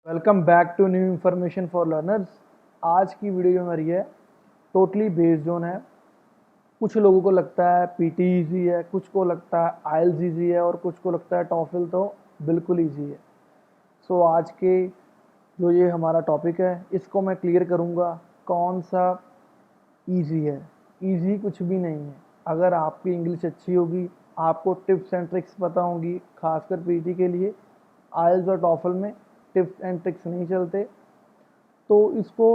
Welcome back to new information for learners. आज की video हमारी है टोटली बेस्ड ऑन है। कुछ लोगों को लगता है पीटी इजी है, कुछ को लगता है आइल्स इजी है और कुछ को लगता है टॉफल तो बिल्कुल इजी है। सो आज के जो ये हमारा टॉपिक है इसको मैं क्लियर करूँगा कौन सा इजी है। इजी कुछ भी नहीं है। अगर आपकी इंग्लिश अच्छी होगी, आपको टिप्स एंड ट्रिक्स पता होंगी, खासकर पीटी के लिए आइल्स और टॉफल में टिप्स एंड ट्रिक्स नहीं चलते। तो इसको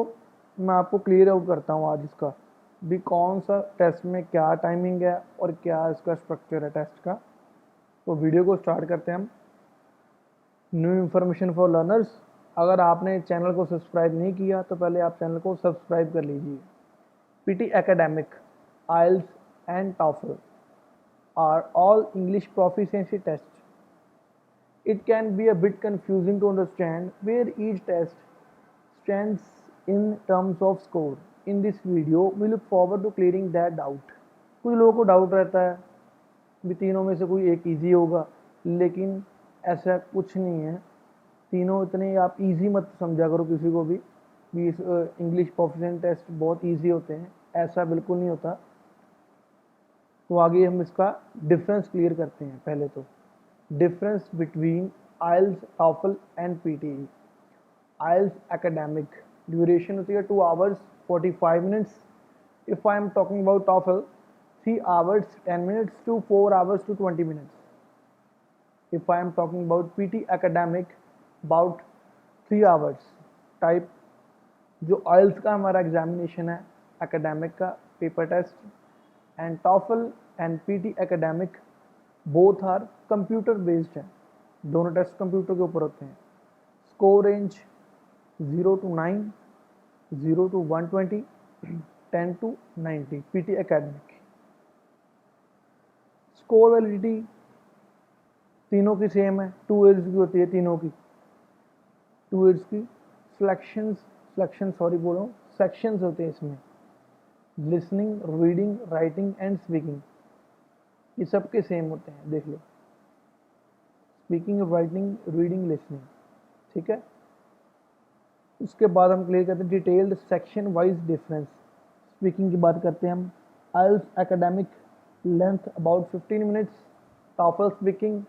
मैं आपको क्लियर आउट करता हूँ आज इसका भी कौन सा टेस्ट में क्या टाइमिंग है और क्या इसका स्ट्रक्चर है टेस्ट का। तो वीडियो को स्टार्ट करते हैं हम। न्यू इन्फॉर्मेशन फॉर लर्नर्स, अगर आपने चैनल को सब्सक्राइब नहीं किया तो पहले आप चैनल को सब्सक्राइब कर लीजिए। PT academic, IELTS and TOEFL are all English proficiency tests. It can be a bit confusing to understand where each test stands in terms of score. In this video, we look forward to clearing that doubt. कुछ लोगों को doubt रहता है भी तीनों में से कोई एक इजी होगा, लेकिन ऐसा कुछ नहीं है। तीनों इतने आप इजी मत समझा करो किसी को भी इस इंग्लिश प्रोफिशिएंसी टेस्ट बहुत इजी होते हैं, ऐसा बिल्कुल नहीं होता। तो आगे हम इसका डिफरेंस क्लियर करते हैं। पहले तो difference between IELTS, TOEFL and PTE. IELTS academic duration होती है 2 hours 45 minutes। If I am talking about TOEFL 3 hours 10 minutes to 4 hours to 20 minutes। If I am talking about PTE academic about 3 hours type. जो IELTS का हमारा examination है academic का paper test, and TOEFL and PTE academic both are computer based हैं। दोनों test computer के ऊपर होते हैं। Score range 0 to 9, 0 to 120, 10 to 90। PTE academic score validity तीनों की सेम है, 2 years की होती है तीनों की, 2 years की। सेक्शंस होते हैं इसमें, listening, reading, writing and speaking, ये सब के सेम होते हैं। देख लो, स्पीकिंग, राइटिंग, रीडिंग, लिसनिंग, ठीक है। उसके बाद हम क्लियर करते हैं detailed section wise difference. Speaking की बात करते हैं हम। IELTS academic length about 15 minutes, TOEFL speaking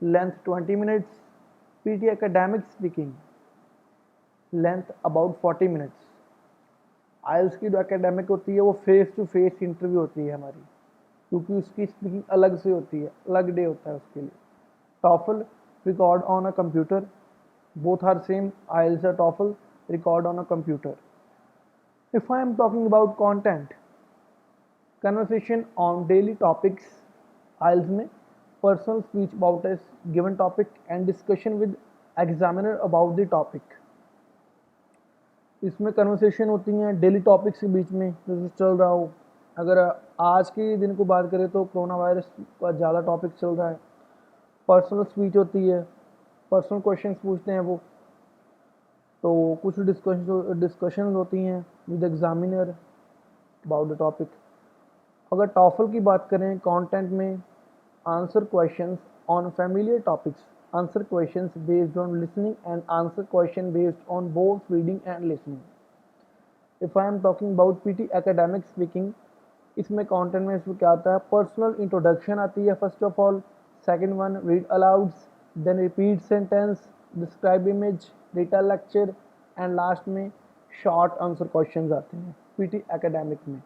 length 20 minutes, PTE academic speaking length about 40 minutes। IELTS की जो एकेडमिक होती है वो फेस टू फेस इंटरव्यू होती है हमारी, क्योंकि उसकी स्पीकिंग अलग से होती है, अलग डे होता है उसके लिए। TOEFL record on a computer, both are same, IELTS or TOEFL record on a computer। If I am talking about content, conversation on daily topics, IELTS में personal speech about a given topic and discussion with examiner about the topic। इसमें conversation होती हैं daily topics के बीच में जैसे चल रहा हो। अगर आज के दिन को बात करें तो कोरोना वायरस का ज़्यादा टॉपिक चल रहा है। पर्सनल स्पीच होती है, पर्सनल क्वेश्चंस पूछते हैं वो। तो कुछ डिस्कशन होती हैं with examiner about the topic. अगर टॉफल की बात करें कंटेंट में, answer questions on familiar topics, answer questions based on listening and answer question based on both reading and listening. If I am talking about PTE academic speaking, इसमें content में इसमें क्या आता है, पर्सनल इंट्रोडक्शन आती है first of all, second one read alouds, then repeat sentence, describe image, data lecture, and last में short answer questions आते हैं पीटी एकेडमिक में।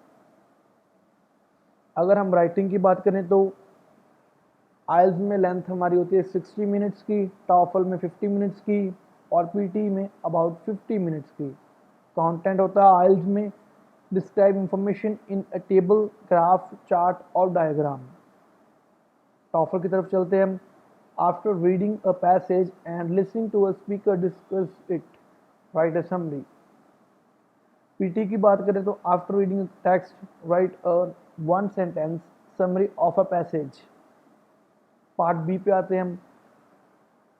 अगर हम राइटिंग की बात करें तो आइल्स में लेंथ हमारी होती है 60 मिनट्स की, टॉफल में 50 मिनट्स की और पीटी में अबाउट 50 मिनट्स की। कंटेंट होता है आइल्स में describe information in a table, graph, chart और डायग्राम। टॉफल की तरफ चलते हैं हम। After reading a passage and listening to a speaker discuss it, write a summary. PTE की बात करें तो after reading text write a 1 sentence summary of a passage. Part B पे आते हैं हम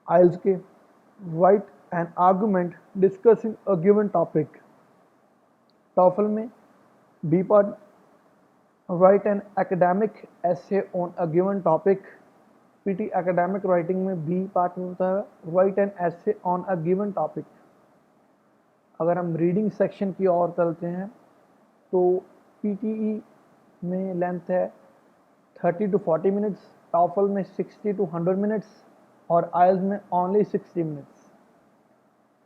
आइल्स के। Write an argument discussing a given topic. TOEFL में B part, write an academic essay on a given topic। PT academic writing में B part में होता है right an essay on a given topic. अगर हम reading section की ओर चलते हैं तो पीटीई में लेंथ है 30 to 40 मिनट्स, टॉफल में 60 to 100 मिनट्स और आइल्स में ओनली 60 मिनट्स।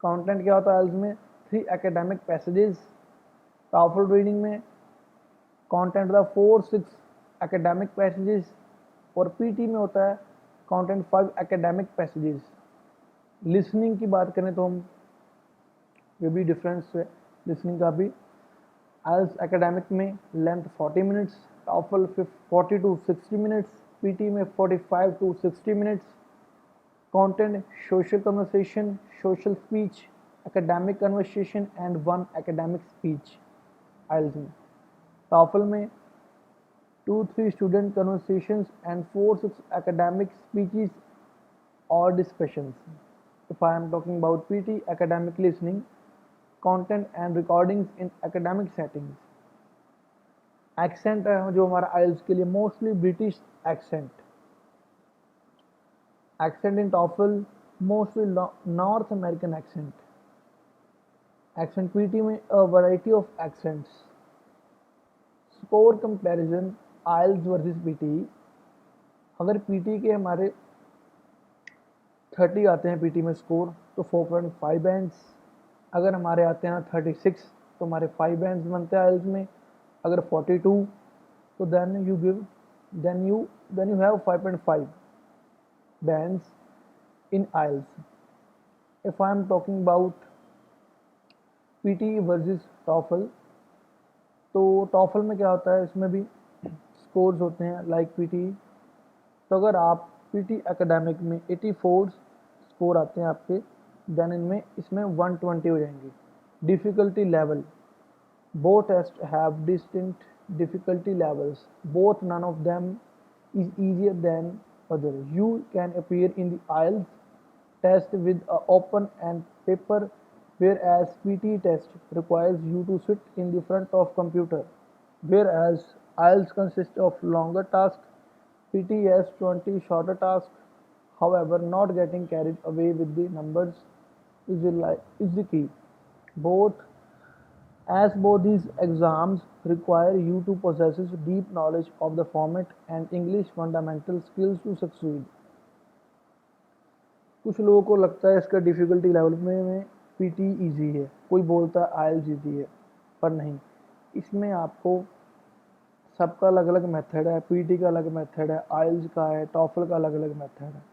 कंटेंट क्या होता है आइल्स में? 3 एकेडमिक पैसेजेस। टॉफल रीडिंग में कंटेंट होता है 4-6 एकेडमिक पैसेजेस और पीटी में होता है कंटेंट 5 एकेडमिक पैसेजेस। लिसनिंग की बात करें तो हम ये भी डिफरेंस है लिसनिंग का भी। आइल्स एकेडमिक में length 40 minutes, TOEFL 40 to 60 minutes, PTE में 45 to 60 minutes. Content social conversation, social speech, academic conversation and 1 academic speech IELTS में। टॉफल में 2-3 student conversations and 4-6 academic speeches or discussions. If I am talking about PT, academic listening, content and recordings in academic settings. Accent है जो हमारा IELTS के लिए mostly British accent. Accent in TOEFL mostly north American accent. Accent PTE में a variety of accents. Score comparison IELTS versus PTE. अगर PTE के हमारे 30 आते हैं पीटी में स्कोर तो 4.5 बैंड्स। अगर हमारे आते हैं 36 तो हमारे 5 बैंड्स बनते हैं आइल्स में। अगर 42 तो then you have 5.5 bands in IELTS. If I am talking about PTE versus TOEFL तो टॉफल में क्या होता है, इसमें भी स्कोर्स होते हैं लाइक पीटी। तो अगर आप पीटी एकेडमिक में 84 स्कोर आते हैं आपके देन इसमें 120 हो जाएंगे। Difficulty level, both test have distinct difficulty levels, both none of them is easier than other. You can appear in the IELTS test with a open end paper whereas PT test requires you to sit in the front of computer, whereas IELTS consists of longer tasks. PT has 20 shorter tasks. However, not getting carried away with the numbers is the key. Both these exams require you to possess deep knowledge of the format and English fundamental skills to succeed. कुछ लोगों को लगता है इसका difficulty level में PT easy है, कोई बोलता है आइल्स इजी है, पर नहीं। इसमें आपको सबका अलग अलग मेथड है। पीटी का अलग मेथड है, आइल्स का है, टॉफल का अलग अलग मेथड है।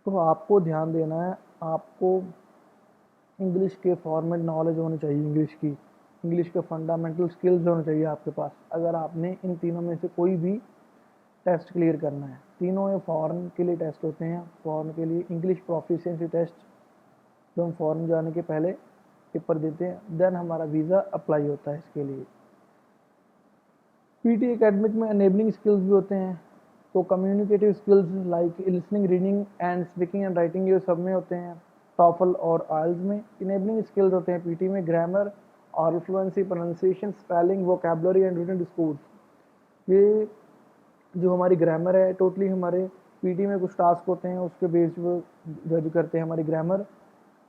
तो आपको ध्यान देना है, आपको इंग्लिश के फॉर्मेट नॉलेज होनी चाहिए, इंग्लिश के फंडामेंटल स्किल्स होने चाहिए आपके पास। अगर आपने इन तीनों में से कोई भी टेस्ट क्लियर करना है, तीनों ये फॉरेन के लिए टेस्ट होते हैं। फॉरेन के लिए इंग्लिश प्रोफिशिएंसी टेस्ट जो हम फॉरेन जाने के पहले पेपर देते हैं, देन हमारा वीज़ा अप्लाई होता है इसके लिए। पीटी एकेडमिक में एनेबलिंग स्किल्स भी होते हैं, तो communicative skills like listening, reading and speaking and writing ये सब में होते हैं टॉफल और आइल्स में। इनेबलिंग स्किल्स होते हैं पीटी में grammar, oral fluency, pronunciation, spelling, vocabulary and written discourse. ये जो हमारी ग्रामर है, टोटली हमारे पीटी में कुछ टास्क होते हैं, उसके बेस पे जज करते हैं हमारी ग्रामर।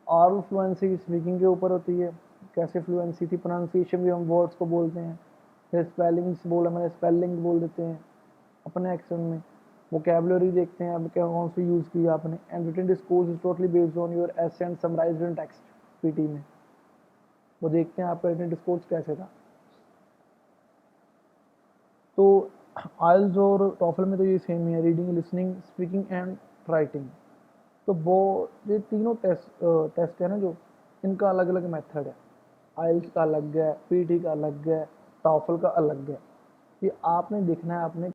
ऑरल फ्लुएंसी स्पीकिंग के ऊपर होती है, कैसे फ्लुएंसी थी। प्रोनाउंसिएशन भी हम वर्ड्स को बोलते हैं, फिर स्पेलिंग्स मैंने स्पेलिंग बोल देते हैं अपने एक्शन में। वोकैबुलरी देखते हैं अब क्या कौन सी यूज़ की आपने। And written discourse is totally based on your essay and summarised in text. PT में वो देखते हैं आपका रिटन डिस्कोर्स कैसे था। तो आइल्स और टॉफल में तो ये सेम ही है, reading, listening, speaking and writing. तो वो ये तीनों टेस्ट है ना, जो इनका अलग अलग मेथड है। आइल्स का अलग है, पीटी का अलग है, टॉफल का अलग है। ये आपने देखना है, आपने